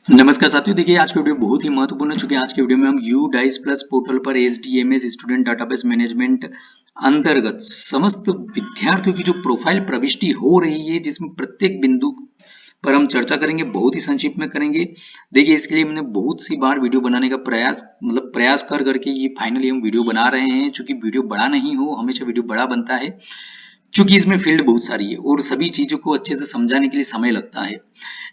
नमस्कार साथियों, देखिए आज की वीडियो बहुत ही महत्वपूर्ण है। चूंकि आज की वीडियो में हम यू डाइस प्लस पोर्टल पर एसडीएमएस स्टूडेंट डाटाबेस मैनेजमेंट अंतर्गत समस्त विद्यार्थियों की जो प्रोफाइल प्रविष्टि हो रही है, जिसमें प्रत्येक बिंदु पर हम चर्चा करेंगे, बहुत ही संक्षिप्त में करेंगे। देखिए इसके लिए हमने बहुत सी बार वीडियो बनाने का प्रयास कर करके ये फाइनली हम वीडियो बना रहे हैं। चूंकि वीडियो बड़ा नहीं हो, हमेशा वीडियो बड़ा बनता है, क्योंकि इसमें फील्ड बहुत सारी है और सभी चीजों को अच्छे से समझाने के लिए समय लगता है।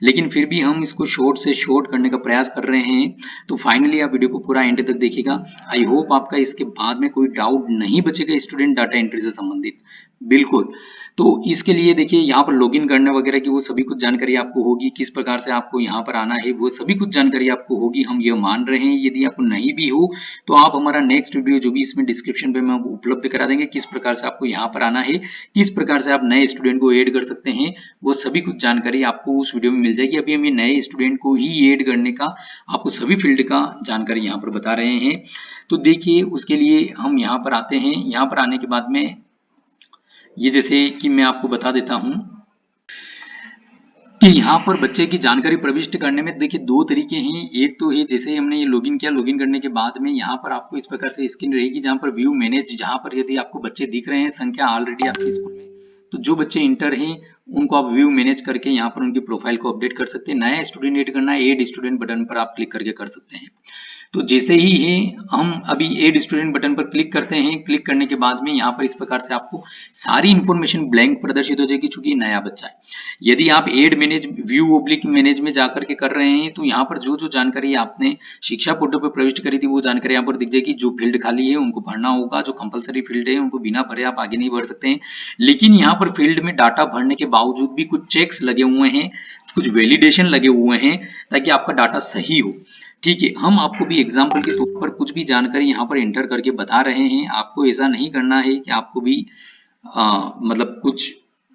लेकिन फिर भी हम इसको शॉर्ट से शॉर्ट करने का प्रयास कर रहे हैं। तो फाइनली आप वीडियो को पूरा एंड तक देखिएगा। आई होप आपका इसके बाद में कोई डाउट नहीं बचेगा स्टूडेंट डाटा एंट्री से संबंधित। बिल्कुल। तो इसके लिए देखिए यहाँ पर लॉगिन करने वगैरह की वो सभी कुछ जानकारी आपको होगी, किस प्रकार से आपको यहाँ पर आना है वो सभी कुछ जानकारी आपको होगी, हम ये मान रहे हैं। यदि आपको नहीं भी हो तो आप हमारा नेक्स्ट वीडियो जो भी इसमें डिस्क्रिप्शन पे मैं उपलब्ध करा देंगे, किस प्रकार से आपको यहाँ पर आना है, किस प्रकार से आप नए स्टूडेंट को ऐड कर सकते हैं, वो सभी कुछ जानकारी आपको उस वीडियो में मिल जाएगी। अभी हम ये नए स्टूडेंट को ही ऐड करने का आपको सभी फील्ड का जानकारी यहाँ पर बता रहे हैं। तो देखिए उसके लिए हम यहाँ पर आते हैं। यहाँ पर आने के बाद में ये जैसे कि मैं आपको बता देता हूँ कि यहाँ पर बच्चे की जानकारी प्रविष्ट करने में देखिए दो तरीके हैं। एक तो है जैसे ही हमने ये लॉगिन किया, लॉगिन करने के बाद में यहाँ पर आपको इस प्रकार से स्क्रीन रहेगी, जहाँ पर व्यू मैनेज, जहाँ पर यदि आपको बच्चे दिख रहे हैं संख्या ऑलरेडी आपके स्कूल में, तो जो बच्चे इंटर हैं उनको आप व्यू मैनेज करके यहाँ पर उनकी प्रोफाइल को अपडेट कर सकते हैं। नया स्टूडेंट ऐड करना है, ऐड स्टूडेंट बटन पर आप क्लिक करके कर सकते हैं। तो जैसे ही है हम अभी ऐड स्टूडेंट बटन पर क्लिक करते हैं, क्लिक करने के बाद में यहाँ पर इस प्रकार से आपको सारी इंफॉर्मेशन ब्लैंक प्रदर्शित हो जाएगी, चूंकि नया बच्चा है। यदि आप add manage view oblique manage में जाकर के कर रहे हैं तो यहाँ पर जो जो जानकारी आपने शिक्षा पोर्टल पर प्रविष्ट करी थी वो जानकारी यहाँ पर दिख जाएगी। जो फील्ड खाली है उनको भरना होगा, जो कंपलसरी फील्ड है उनको बिना भरे आप आगे नहीं बढ़ सकते हैं। लेकिन यहाँ पर फील्ड में डाटा भरने के बावजूद भी कुछ चेक्स लगे हुए हैं, कुछ वैलिडेशन लगे हुए हैं, ताकि आपका डाटा सही हो। ठीक है, हम आपको भी एग्जाम्पल के तौर पर कुछ भी जानकारी यहाँ पर एंटर करके बता रहे हैं। आपको ऐसा नहीं करना है कि आपको भी मतलब कुछ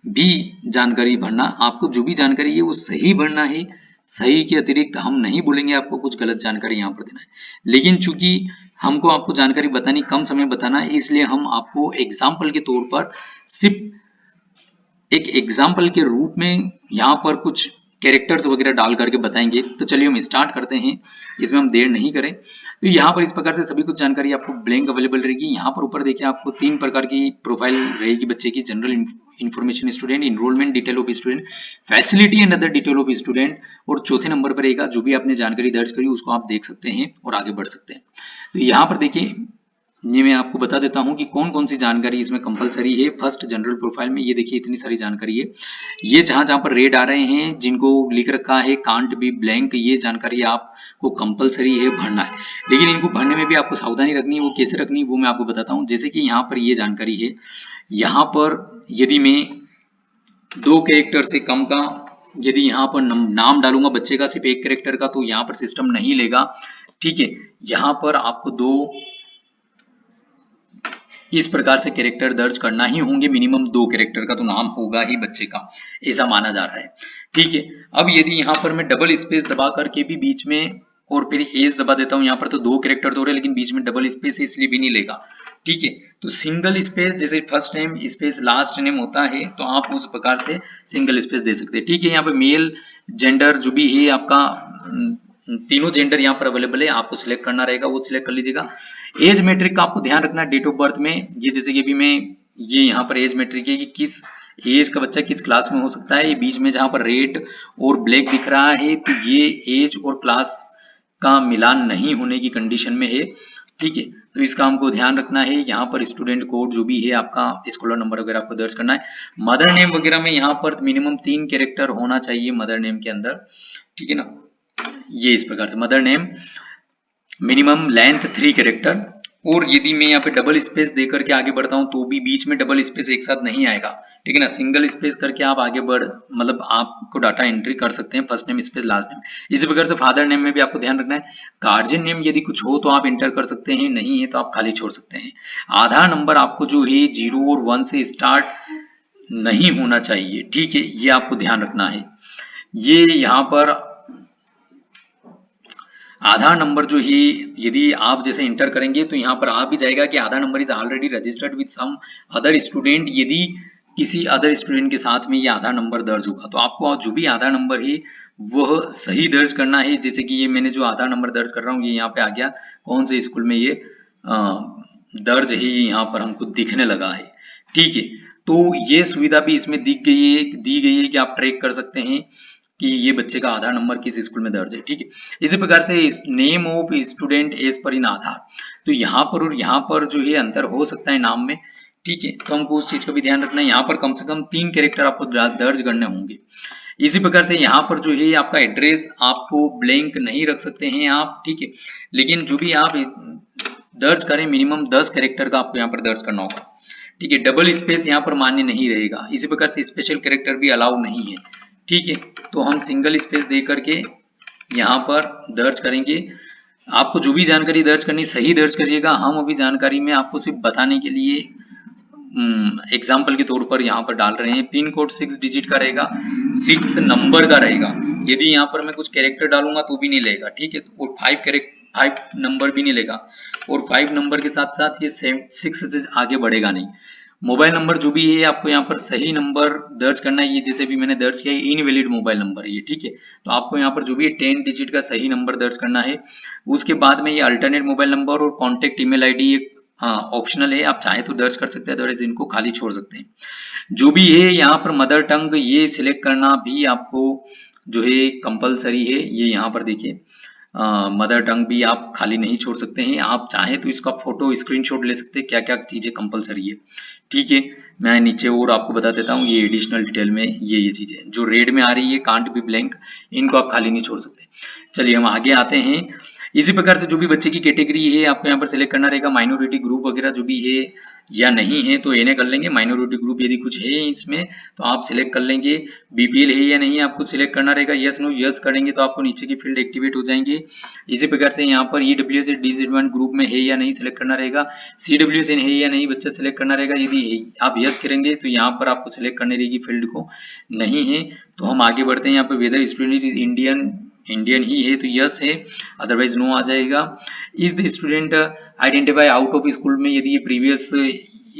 भी जानकारी भरना, आपको जो भी जानकारी है वो सही भरना है। सही के अतिरिक्त हम नहीं बोलेंगे आपको कुछ गलत जानकारी यहाँ पर देना है। लेकिन चूंकि हमको आपको जानकारी बतानी, कम समय बताना है, इसलिए हम आपको एग्जाम्पल के तौर पर सिर्फ एक एग्जाम्पल के रूप में यहाँ पर कुछ कैरेक्टर्स वगैरह डाल करके बताएंगे। तो चलिए हम स्टार्ट करते हैं, इसमें हम देर नहीं करें। तो यहाँ पर इस प्रकार से सभी कुछ जानकारी आपको ब्लैंक अवेलेबल रहेगी। यहाँ पर ऊपर देखिए आपको तीन प्रकार की प्रोफाइल रहेगी बच्चे की: general information student, enrolment detail of student, facility and other detail of student, और चौथे नंबर पर रहेगा जो भी आपने जानकारी दर्ज करी उसको आप देख सकते हैं और आगे बढ़ सकते हैं। तो यहाँ पर देखिए ये मैं आपको बता देता हूं कि कौन कौन सी जानकारी इसमें कंपलसरी है। फर्स्ट जनरल प्रोफाइल में ये देखिए इतनी सारी जानकारी है। ये जहां जहां पर रेड आ रहे हैं, जिनको लिख रखा है कांट बी ब्लैंक, ये जानकारी आपको कंपलसरी है भरना है। लेकिन इनको भरने में भी आपको सावधानी रखनी है। वो कैसे रखनी है वो मैं आपको बताता हूँ। जैसे कि यहाँ पर ये जानकारी है, यहाँ पर यदि मैं दो कैरेक्टर से कम का यदि यहाँ पर नाम डालूंगा बच्चे का, सिर्फ एक कैरेक्टर का, तो यहाँ पर सिस्टम नहीं लेगा। ठीक है, यहाँ पर आपको दो इस प्रकार से कैरेक्टर दर्ज करना ही होंगे। मिनिमम दो कैरेक्टर का तो नाम होगा ही बच्चे का, ऐसा माना जा रहा है। ठीक है, अब यदि यहाँ पर मैं डबल स्पेस दबा करके भी बीच में और फिर एज दबा देता हूँ, यहाँ पर तो दो कैरेक्टर तो हो रहे हैं लेकिन बीच में डबल स्पेस इसलिए भी नहीं लेगा। ठीक है, तो सिंगल स्पेस, जैसे first name space last name होता है, तो आप उस प्रकार से सिंगल स्पेस दे सकते हैं। ठीक है, यहाँ पे मेल जेंडर जो भी है आपका, तीनों जेंडर यहाँ पर अवेलेबल है, आपको सिलेक्ट करना रहेगा, वो सिलेक्ट कर लीजिएगा। एज मैट्रिक का आपको ध्यान रखना है डेट ऑफ बर्थ में। ये जैसे कि अभी मैं ये यहाँ पर एज मैट्रिक है कि किस एज का बच्चा किस क्लास में हो सकता है। ये बीच में जहां पर रेड और ब्लैक दिख रहा है तो ये एज और क्लास का मिलान नहीं होने की कंडीशन में है। ठीक है, तो इसका हमको ध्यान रखना है। यहाँ पर स्टूडेंट कोड जो भी है आपका, स्कॉलर नंबर वगैरह आपको दर्ज करना है। मदर नेम वगैरह में यहाँ पर मिनिमम 3 कैरेक्टर होना चाहिए मदर नेम के अंदर। ठीक है ना, ये इस प्रकार से mother name minimum length 3 character. और यदि मैं यहाँ पे डबल स्पेस देकर के आगे बढ़ता हूँ तो भी बीच में डबल स्पेस एक साथ नहीं आएगा। ठीक है ना, सिंगल स्पेस करके आप आगे बढ़, मतलब आपको डाटा एंट्री कर सकते हैं, first name space last name. इसी प्रकार से फादर नेम में भी आपको ध्यान रखना है। गार्जियन नेम यदि कुछ हो तो आप एंटर कर सकते हैं, नहीं है तो आप खाली छोड़ सकते हैं। आधार नंबर आपको जो है 0 और 1 से स्टार्ट नहीं होना चाहिए। ठीक है, ये आपको ध्यान रखना है। ये यहाँ पर आधार नंबर जो ही यदि आप जैसे इंटर करेंगे तो यहाँ पर आ भी जाएगा कि Aadhaar number is already registered with some other student. यदि किसी अदर स्टूडेंट के साथ में ये आधार नंबर दर्ज होगा। तो आपको जो भी आधार नंबर है वह सही दर्ज करना है। जैसे कि ये मैंने जो आधार नंबर दर्ज कर रहा हूँ ये यहाँ पे आ गया, कौन से स्कूल में ये दर्ज है, ये यहाँ पर हमको दिखने लगा है। ठीक है, तो ये सुविधा भी इसमें दी गई है कि आप ट्रैक कर सकते हैं कि ये बच्चे का आधार नंबर किस स्कूल में दर्ज है। ठीक है, इसी प्रकार से name of student as per इन आधार, तो यहाँ पर और यहाँ पर जो है अंतर हो सकता है नाम में। ठीक है, तो हमको उस चीज का भी ध्यान रखना है। यहाँ पर कम से कम 3 कैरेक्टर आपको दर्ज करने होंगे। इसी प्रकार से यहाँ पर जो है आपका एड्रेस आपको ब्लैंक नहीं रख सकते हैं आप। ठीक है, लेकिन जो भी आप दर्ज करें मिनिमम 10 कैरेक्टर का आपको यहाँ पर दर्ज करना होगा। ठीक है, डबल स्पेस यहाँ पर मान्य नहीं रहेगा। इसी प्रकार से स्पेशल कैरेक्टर भी अलाउ नहीं है। ठीक है, तो हम सिंगल स्पेस दे करके यहाँ पर दर्ज करेंगे। आपको जो भी जानकारी दर्ज करनी सही दर्ज करिएगा। हम अभी जानकारी में आपको सिर्फ बताने के लिए एग्जाम्पल के तौर पर यहाँ पर डाल रहे हैं। पिन कोड 6 डिजिट का रहेगा, 6 नंबर का रहेगा। यदि यहाँ पर मैं कुछ कैरेक्टर डालूंगा तो भी नहीं लेगा। ठीक है, और 5 नंबर भी नहीं लेगा, और 5 नंबर के साथ साथ ये 6 से आगे बढ़ेगा नहीं। मोबाइल नंबर जो भी है आपको यहाँ पर सही नंबर दर्ज करना है। ये जैसे भी मैंने दर्ज किया है इनवैलिड मोबाइल नंबर है ये। ठीक है, तो आपको यहाँ पर जो भी 10 डिजिट का सही नंबर दर्ज करना है। उसके बाद में ये अल्टरनेट मोबाइल नंबर और कॉन्टेक्ट ईमेल आईडी एक ऑप्शनल है, आप चाहे तो दर्ज कर सकते हैं, अदरवाइज इनको खाली छोड़ सकते हैं। जो भी है यहाँ पर मदर टंग ये सिलेक्ट करना भी आपको जो है कंपलसरी है। ये यहाँ पर देखिए मदर टंग भी आप खाली नहीं छोड़ सकते हैं। आप चाहें तो इसका फोटो स्क्रीनशॉट ले सकते हैं, क्या क्या चीजें कंपलसरी है। ठीक है, मैं नीचे और आपको बता देता हूँ ये एडिशनल डिटेल में ये चीजें जो रेड में आ रही है कांट बी ब्लैंक, इनको आप खाली नहीं छोड़ सकते। चलिए हम आगे आते हैं। इसी प्रकार से जो भी बच्चे की कैटेगरी है आपको यहाँ पर सिलेक्ट करना रहेगा। माइनॉरिटी ग्रुप वगैरह जो भी है या नहीं है तो इन्हें कर लेंगे। माइनॉरिटी ग्रुप यदि कुछ है इसमें तो आप सिलेक्ट कर लेंगे। बीपीएल है या नहीं आपको सिलेक्ट करना रहेगा। यस नो यस करेंगे तो आपको नीचे की फील्ड एक्टिवेट हो जाएंगे। इसी प्रकार से यहाँ पर ईडब्ल्यूएस डिसएडवांटेज ग्रुप में है या नहीं सिलेक्ट करना रहेगा। सीडब्ल्यूएस है या नहीं बच्चा सिलेक्ट करना रहेगा। यदि आप यस करेंगे तो यहाँ पर आपको सिलेक्ट करने रहेगी फील्ड को, नहीं है तो हम आगे बढ़ते हैं। यहाँ पर वेदर स्टूडेंट इज इंडियन ही है तो यस है, अदरवाइज नो आ जाएगा। Is the student identify out of school में, यदि ये प्रीवियस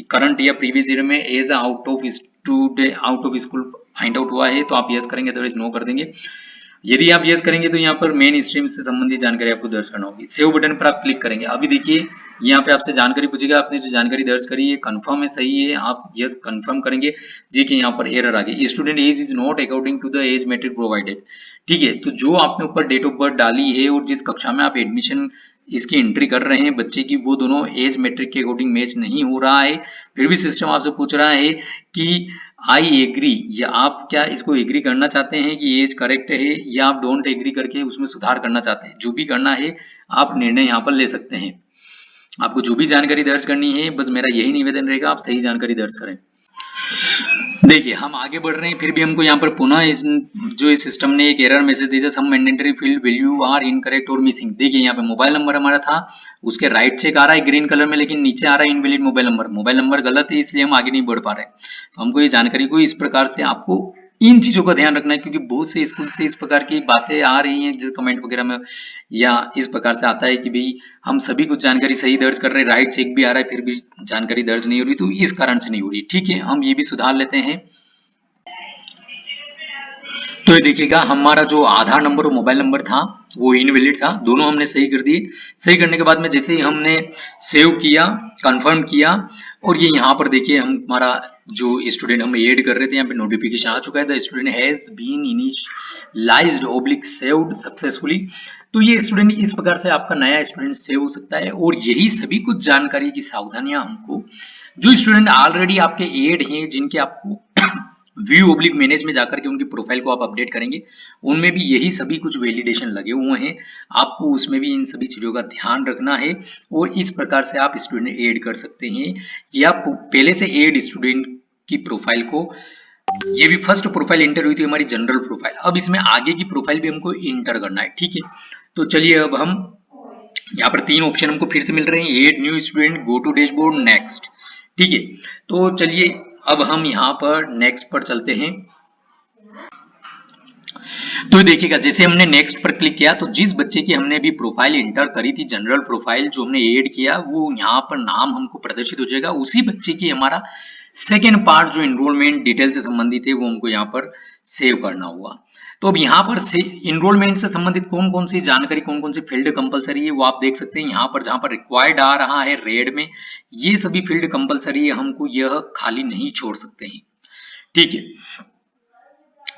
करंट या प्रीवियस ईयर में as out of school find out हुआ है तो आप यस करेंगे, अदरवाइज नो कर देंगे। यदि आप यस करेंगे तो यहाँ पर मेन स्ट्रीम से संबंधित जानकारी आपको दर्ज करना होगी। सेव बटन पर आप क्लिक करेंगे। अभी देखिए यहाँ पे आपसे जानकारी पूछेगा, आपने जो जानकारी दर्ज करी है कंफर्म है, सही है, आप यस कंफर्म करेंगे। देखिए यहाँ पर एरर आ गई, student age is not according to the age metric provided. ठीक है, तो जो आपने ऊपर डेट ऑफ बर्थ डाली है और जिस कक्षा में आप एडमिशन इसकी एंट्री कर रहे हैं बच्चे की, वो दोनों एज मैट्रिक के अकॉर्डिंग मैच नहीं हो रहा है। फिर भी सिस्टम आपसे पूछ रहा है कि आई एग्री, या आप क्या इसको एग्री करना चाहते हैं कि एज करेक्ट है, या आप डोंट एग्री करके उसमें सुधार करना चाहते हैं। जो भी करना है आप निर्णय यहाँ पर ले सकते हैं। आपको जो भी जानकारी दर्ज करनी है बस मेरा यही निवेदन रहेगा, आप सही जानकारी दर्ज करें। देखिए हम आगे बढ़ रहे हैं, फिर भी हमको यहाँ पर पुनः इस सिस्टम ने एक एरर मैसेज दिया, some mandatory field value are incorrect और मिसिंग। देखिए यहाँ पे मोबाइल नंबर हमारा था, उसके राइट चेक आ रहा है ग्रीन कलर में, लेकिन नीचे आ रहा है इनवैलिड मोबाइल नंबर गलत है, इसलिए हम आगे नहीं बढ़ पा रहे। तो हमको ये जानकारी को इस प्रकार से आपको इन चीजों का ध्यान रखना है, क्योंकि बहुत से स्कूल से इस प्रकार की बातें आ रही हैं जैसे कमेंट वगैरह में, या इस प्रकार से आता है कि भाई हम सभी कुछ जानकारी सही दर्ज कर रहे हैं, राइट चेक भी आ रहा है, फिर भी जानकारी दर्ज नहीं हो रही, तो इस कारण से नहीं हो रही। ठीक है, हम ये भी सुधार लेते हैं। तो ये देखिएगा हमारा जो आधार नंबर और मोबाइल नंबर था वो इनवैलिड था, दोनों हमने सही कर दिए। सही करने के बाद में जैसे ही हमने सेव किया, कंफर्म किया, और ये यहाँ पर देखिए हमारा जो स्टूडेंट हम ऐड कर रहे थे यहाँ पे नोटिफिकेशन आ चुका है, the student has been initialized oblique saved successfully. तो ये स्टूडेंट इस प्रकार से आपका नया स्टूडेंट सेव हो सकता है। और यही सभी कुछ जानकारी की सावधानियां हमको, जो स्टूडेंट ऑलरेडी आपके ऐड हैं, जिनके आपको व्यू ओब्लिक मैनेज में जाकर के उनकी प्रोफाइल को आप अपडेट करेंगे, उनमें भी यही सभी कुछ वैलिडेशन लगे हुए हैं। आपको उसमें भी इन सभी चीजों का ध्यान रखना है, और इस प्रकार से आप स्टूडेंट ऐड कर सकते हैं, या पहले से ऐड स्टूडेंट की प्रोफाइल को, ये भी फर्स्ट प्रोफाइल इंटर हुई थी हमारी जनरल प्रोफाइल, अब इसमें आगे की प्रोफाइल भी हमको इंटर करना है। ठीक है, तो चलिए अब हम यहाँ पर 3 ऑप्शन हमको फिर से मिल रहे हैं, add new student, go to dashboard, next. ठीक है, तो चलिए अब हम यहाँ पर नेक्स्ट पर चलते हैं। तो देखिएगा जैसे हमने नेक्स्ट पर क्लिक किया तो जिस बच्चे की हमने अभी प्रोफाइल इंटर करी थी, जनरल प्रोफाइल जो हमने ऐड किया, वो यहाँ पर नाम हमको प्रदर्शित हो जाएगा। उसी बच्चे की हमारा सेकेंड पार्ट जो इनरोलमेंट डिटेल से संबंधित है वो हमको यहाँ पर सेव करना होगा। तो अब यहाँ पर से इनरोलमेंट से संबंधित कौन कौन सी जानकारी, कौन कौन सी फील्ड कंपलसरी है वो आप देख सकते हैं। यहाँ पर जहां पर रिक्वायर्ड आ रहा है रेड में, ये सभी फील्ड कंपलसरी है, हमको यह खाली नहीं छोड़ सकते हैं। ठीक है,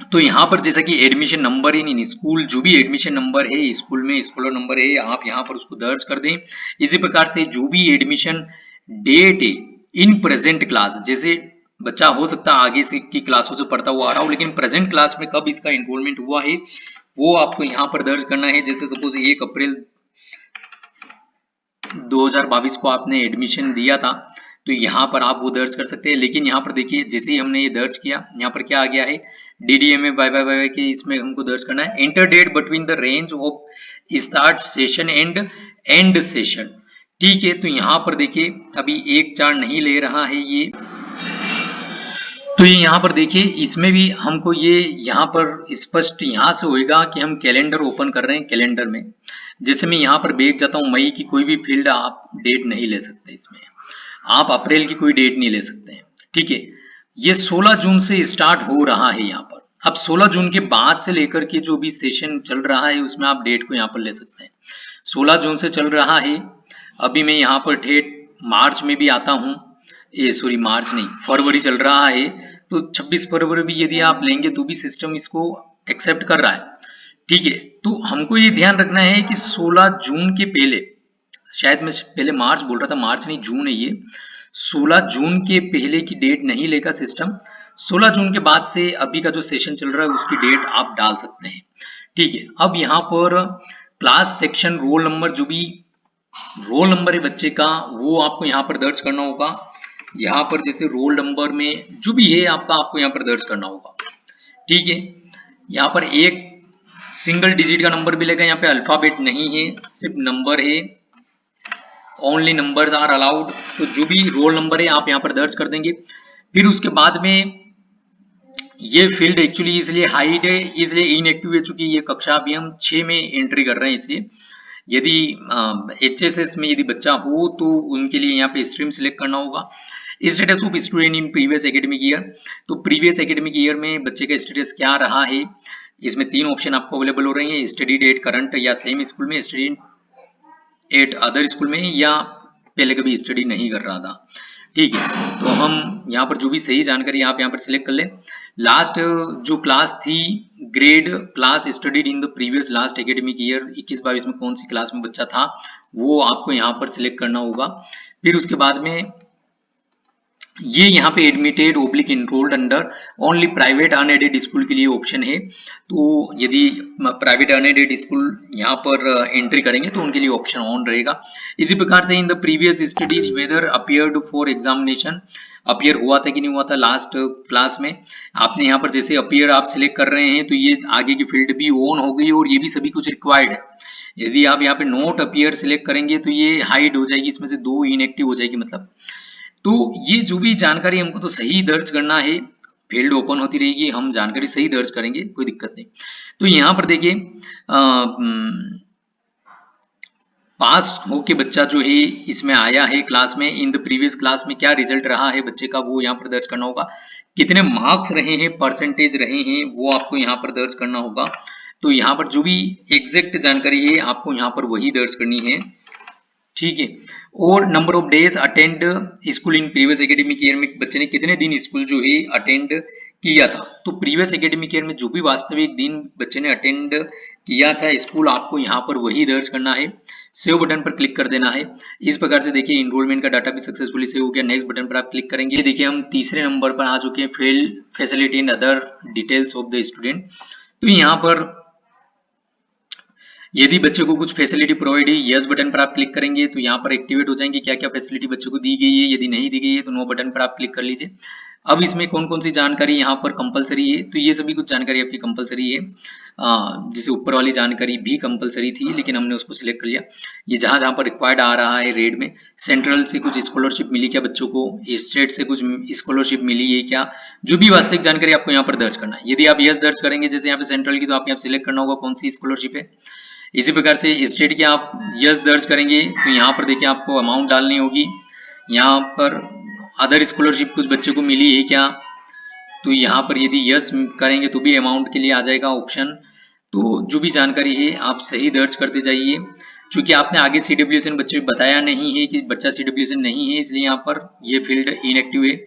तो यहाँ पर जैसा कि एडमिशन नंबर इन स्कूल, जो भी एडमिशन नंबर है स्कूल में, स्कॉलर नंबर है, आप यहाँ पर उसको दर्ज कर दें। इसी प्रकार से जो भी एडमिशन डेट है इन प्रेजेंट क्लास, जैसे बच्चा हो सकता है आगे से की क्लासों से पढ़ता हुआ आ रहा हो, लेकिन प्रेजेंट क्लास में कब इसका एनरोलमेंट हुआ है वो आपको यहाँ पर दर्ज करना है। जैसे सपोज 1 अप्रैल 2022 को आपने एडमिशन दिया था, तो यहाँ पर आप वो दर्ज कर सकते हैं। लेकिन यहाँ पर देखिए जैसे ही हमने ये दर्ज किया, यहाँ पर क्या आ गया है, DDMA YYY के इसमें हमको दर्ज करना है enter date between the range of start session and end session. ठीक है, तो यहाँ पर देखिए अभी 1/4 नहीं ले रहा है ये, तो ये यहाँ पर देखिए इसमें भी हमको ये यहाँ पर स्पष्ट यहाँ से होएगा कि हम कैलेंडर ओपन कर रहे हैं। कैलेंडर में जैसे मैं यहाँ पर बैग जाता हूँ, मई की कोई भी फील्ड आप डेट नहीं ले सकते, इसमें आप अप्रैल की कोई डेट नहीं ले सकते हैं। ठीक है, ये 16 जून से स्टार्ट हो रहा है यहाँ पर। अब 16 जून के बाद से लेकर के जो भी सेशन चल रहा है उसमें आप डेट को यहाँ पर ले सकते हैं। 16 जून से चल रहा है, अभी मैं यहाँ पर ठेठ मार्च में भी आता हूँ, ये सॉरी मार्च नहीं फरवरी चल रहा है, तो 26 फरवरी भी यदि आप लेंगे तो भी सिस्टम इसको एक्सेप्ट कर रहा है। ठीक है, तो हमको ये ध्यान रखना है कि 16 जून के पहले, शायद मैं पहले मार्च बोल रहा था, मार्च नहीं जून है ये, 16 जून के पहले की डेट नहीं लेगा सिस्टम। 16 जून के बाद से अभी का जो सेशन चल रहा है उसकी डेट आप डाल सकते हैं। ठीक है, अब यहाँ पर क्लास सेक्शन रोल नंबर, जो भी रोल नंबर है बच्चे का वो आपको यहाँ पर दर्ज करना होगा। यहाँ पर जैसे रोल नंबर में जो भी है आपका, आपको यहाँ पर दर्ज करना होगा। ठीक है, यहाँ पर एक सिंगल डिजिट का नंबर मिलेगा, यहाँ पे अल्फाबेट नहीं है, सिर्फ नंबर है, ओनली नंबर्स आर अलाउड। तो जो भी रोल नंबर है आप यहाँ पर दर्ज कर देंगे। फिर उसके बाद में ये फील्ड एक्चुअली इसलिए हाइड है, इसलिए इनएक्टिव है, चूंकि ये कक्षा अभी हम 6 में एंट्री कर रहे हैं, इसलिए यदि HSS में यदि बच्चा हो तो उनके लिए यहाँ पे स्ट्रीम सिलेक्ट करना होगा। Status of student in previous academic year, तो प्रीवियस एकेडमिक ईयर में बच्चे का स्टेटस क्या रहा है, इसमें 3 ऑप्शन आपको अवेलेबल हो रहे हैं, स्टडी एट करंट या सेम स्कूल में, स्टडी एट अदर स्कूल में, या पहले कभी स्टडी नहीं कर रहा था। ठीक है, तो हम यहाँ पर जो भी सही जानकारी आप यहाँ पर सिलेक्ट कर लें। लास्ट जो क्लास थी, grade class studied in the previous last academic year 21-22 में कौन सी क्लास में बच्चा था वो आपको यहाँ पर सिलेक्ट करना होगा। फिर उसके बाद में ये यहाँ पे admitted oblique enrolled under only private unaided school के लिए ऑप्शन है। तो यदि प्राइवेट अनएडेड स्कूल यहाँ पर एंट्री करेंगे तो उनके लिए ऑप्शन ऑन रहेगा। इसी प्रकार से in the previous studies whether appeared for examination, appear हुआ था कि नहीं हुआ था लास्ट क्लास में, आपने यहाँ पर जैसे अपियर आप सिलेक्ट कर रहे हैं तो ये आगे की फील्ड भी ऑन हो गई और ये भी सभी कुछ रिक्वायर्ड है। यदि आप यहाँ पे नोट अपियर सिलेक्ट करेंगे तो ये हाइड हो जाएगी, इसमें से 2 इनएक्टिव हो जाएगी मतलब। तो ये जो भी जानकारी हमको तो सही दर्ज करना है, फील्ड ओपन होती रहेगी, हम जानकारी सही दर्ज करेंगे, कोई दिक्कत नहीं। तो यहाँ पर देखिए पास होके बच्चा जो है इसमें आया है क्लास में, इन द प्रीवियस क्लास में क्या रिजल्ट रहा है बच्चे का वो यहाँ पर दर्ज करना होगा। कितने मार्क्स रहे हैं, परसेंटेज रहे हैं, वो आपको यहाँ पर दर्ज करना होगा। तो यहाँ पर जो भी एग्जैक्ट जानकारी है आपको यहाँ पर वही दर्ज करनी है। ठीक है, और number of days attend school in previous academic year में बच्चे ने कितने दिन स्कूल जो है अटेंड किया था। तो प्रीवियस एकेडमिक ईयर में जो भी वास्तविक दिन बच्चे ने अटेंड किया था स्कूल, आपको यहाँ पर वही दर्ज करना है। सेव बटन पर क्लिक कर देना है। इस प्रकार से देखिए इनरोलमेंट का डाटा भी सक्सेसफुली सेव हो गया। नेक्स्ट बटन पर आप क्लिक करेंगे, देखिए हम तीसरे नंबर पर आ चुके हैं, field facility and other details of the student. तो यहाँ पर यदि बच्चे को कुछ फैसिलिटी प्रोवाइड है, यस बटन पर आप क्लिक करेंगे तो यहाँ पर एक्टिवेट हो जाएंगे क्या क्या फैसिलिटी बच्चों को दी गई है। यदि नहीं दी गई है तो नो बटन पर आप क्लिक कर लीजिए। अब इसमें कौन कौन सी जानकारी यहाँ पर कंपलसरी है, तो ये सभी कुछ जानकारी आपकी कंपलसरी है। जैसे ऊपर वाली जानकारी भी कंपलसरी थी लेकिन हमने उसको सिलेक्ट कर लिया। ये जहां जहां पर रिक्वायर्ड आ रहा है रेड में, सेंट्रल से कुछ स्कॉलरशिप मिली क्या बच्चों को, स्टेट से कुछ स्कॉलरशिप मिली है क्या, जो भी वास्तविक जानकारी आपको यहाँ पर दर्ज करना है। यदि आप यस दर्ज करेंगे जैसे यहाँ पे सेंट्रल की, तो आप यहाँ सिलेक्ट करना होगा कौन सी स्कॉलरशिप है। इसी प्रकार से स्टेट की आप यस दर्ज करेंगे तो यहाँ पर देखिए आपको अमाउंट डालनी होगी। यहाँ पर अदर स्कॉलरशिप कुछ बच्चे को मिली है क्या, तो यहाँ पर यदि यस करेंगे तो भी अमाउंट के लिए आ जाएगा ऑप्शन। तो जो भी जानकारी है आप सही दर्ज करते जाइए। चूंकि आपने आगे CWSN बच्चे बताया नहीं है कि बच्चा CWSN नहीं है, इसलिए यहाँ पर ये फील्ड इनएक्टिव है।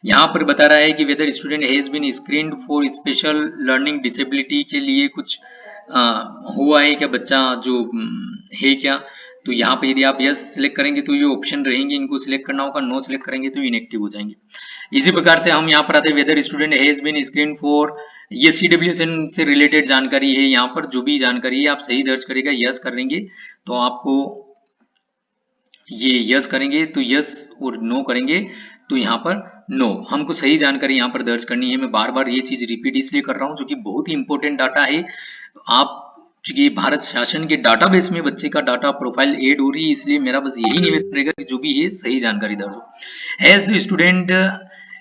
यहाँ पर बता रहा है कि whether student has been screened for special learning disability के लिए कुछ हुआ है क्या बच्चा जो है क्या, तो यहाँ पे यदि आप यस सिलेक्ट करेंगे तो ये ऑप्शन रहेंगे, इनको सिलेक्ट करना होगा। नो सिलेक्ट करेंगे तो इनएक्टिव हो जाएंगे। इसी प्रकार से हम यहाँ पर आते हैं whether student has been screen for, ये CWSN से रिलेटेड जानकारी है। यहाँ पर जो भी जानकारी है आप सही दर्ज करेगा, यस करेंगे तो आपको ये यस करेंगे तो यस और नो करेंगे तो यहाँ पर नो। हमको सही जानकारी यहाँ पर दर्ज करनी है। मैं बार बार ये चीज रिपीट इसलिए कर रहा हूँ जो कि बहुत ही इंपॉर्टेंट डाटा है। आप चूंकि भारत शासन के डाटाबेस में बच्चे का डाटा प्रोफाइल ऐड हो रही है, इसलिए मेरा बस यही निवेदन रहेगा कि जो भी है सही जानकारी दर्ज हो। Has the student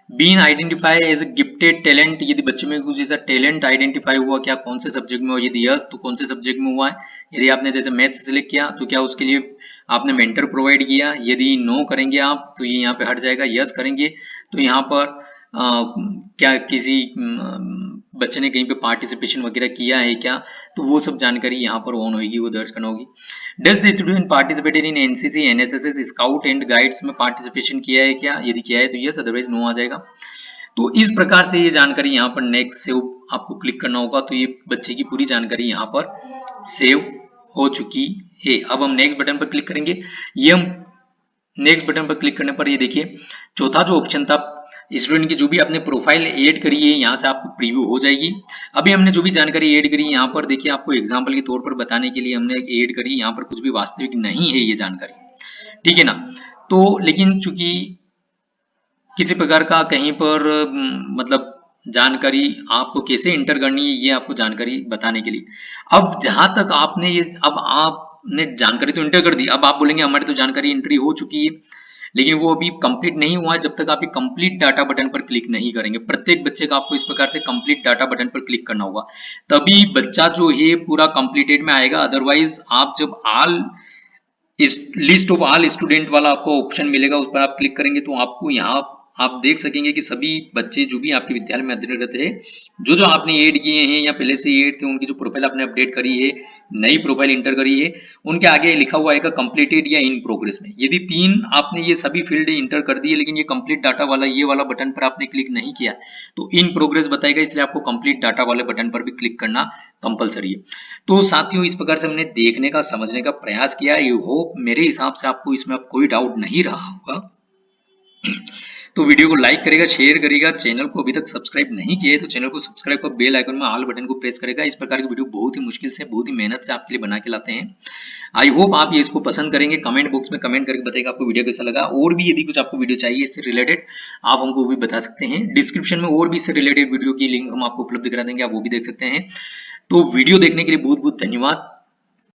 been identify as a gifted talent, यदि बच्चे में कुछ ऐसा टैलेंट आइडेंटिफाई हुआ क्या, कौन से सब्जेक्ट में हुआ, यदि यस तो कौन से सब्जेक्ट में हुआ है। यदि आपने जैसे मैथ्स सिलेक्ट किया तो क्या उसके लिए आपने मेंटर प्रोवाइड किया। यदि नो करेंगे आप तो ये यहाँ पे हट जाएगा। यस करेंगे तो यहाँ पर क्या किसी बच्चे ने कहीं पे पार्टिसिपेशन वगैरह किया है क्या, तो वो सब जानकारी यहाँ पर ऑन होगी, वो दर्ज करना होगी। Does the student participated in NCC NSS scout and guides में पार्टिसिपेशन किया है क्या, यदि किया है तो यस, अदरवाइज नो आ जाएगा। तो इस प्रकार से ये जानकारी यहाँ पर नेक्स्ट सेव आपको क्लिक करना होगा। तो ये बच्चे की पूरी जानकारी यहाँ पर सेव हो चुकी है। अब हम नेक्स्ट बटन पर क्लिक करेंगे। ये हम नेक्स्ट बटन पर क्लिक करने पर ये देखिए चौथा जो ऑप्शन था, स्टूडेंट की जो भी आपने प्रोफाइल ऐड करी है यहाँ से आपको प्रीव्यू हो जाएगी। अभी हमने जो भी जानकारी ऐड करी यहाँ पर देखिए, आपको एग्जांपल के तौर पर बताने के लिए हमने ऐड करी, यहाँ पर कुछ भी वास्तविक नहीं है ये जानकारी, ठीक है ना। तो लेकिन चूंकि किसी प्रकार का कहीं पर मतलब जानकारी आपको कैसे इंटर करनी है ये आपको जानकारी बताने के लिए। अब जहां तक आपने ये, अब आपने जानकारी तो इंटर कर दी, अब आप बोलेंगे हमारी तो जानकारी एंट्री हो चुकी है, लेकिन वो अभी कंप्लीट नहीं हुआ है जब तक आप कंप्लीट डाटा बटन पर क्लिक नहीं करेंगे। प्रत्येक बच्चे का आपको इस प्रकार से कंप्लीट डाटा बटन पर क्लिक करना होगा, तभी बच्चा जो है पूरा कंप्लीटेड में आएगा। अदरवाइज आप जब ऑल इस लिस्ट ऑफ ऑल स्टूडेंट वाला आपको ऑप्शन मिलेगा, उस पर आप क्लिक करेंगे तो आपको यहाँ आप देख सकेंगे कि सभी बच्चे जो भी आपके विद्यालय में अध्ययनरत है, जो आपने ऐड किए हैं या पहले से ऐड थे, उनकी जो प्रोफाइल आपने अपडेट करी है, नई प्रोफाइल इंटर करी है, उनके आगे लिखा हुआ है कंप्लीटेड या इन प्रोग्रेस में। यदि 3 आपने ये सभी फील्ड इंटर कर दिए लेकिन ये कंप्लीट डाटा वाला ये वाला बटन पर आपने क्लिक नहीं किया तो इन प्रोग्रेस बताएगा, इसलिए आपको कंप्लीट डाटा वाले बटन पर भी क्लिक करना कंपलसरी है। तो साथियों इस प्रकार से हमने देखने का समझने का प्रयास किया। आई होप मेरे हिसाब से आपको इसमें कोई डाउट नहीं रहा होगा। तो वीडियो को लाइक करेगा, शेयर करेगा, चैनल को अभी तक सब्सक्राइब नहीं किया है तो चैनल को सब्सक्राइब कर बेल आइकन में ऑल बटन को प्रेस करेगा। इस प्रकार की वीडियो बहुत ही मुश्किल से, बहुत ही मेहनत से आपके लिए बना के लाते हैं। आई होप आप ये इसको पसंद करेंगे। कमेंट बॉक्स में कमेंट करके बताइएगा आपको वीडियो कैसा लगा। और भी यदि कुछ आपको वीडियो चाहिए इससे रिलेटेड आप हमको भी बता सकते हैं। डिस्क्रिप्शन में और भी इससे रिलेटेड वीडियो की लिंक हम आपको उपलब्ध करा देंगे, आप वो भी देख सकते हैं। तो वीडियो देखने के लिए बहुत बहुत धन्यवाद।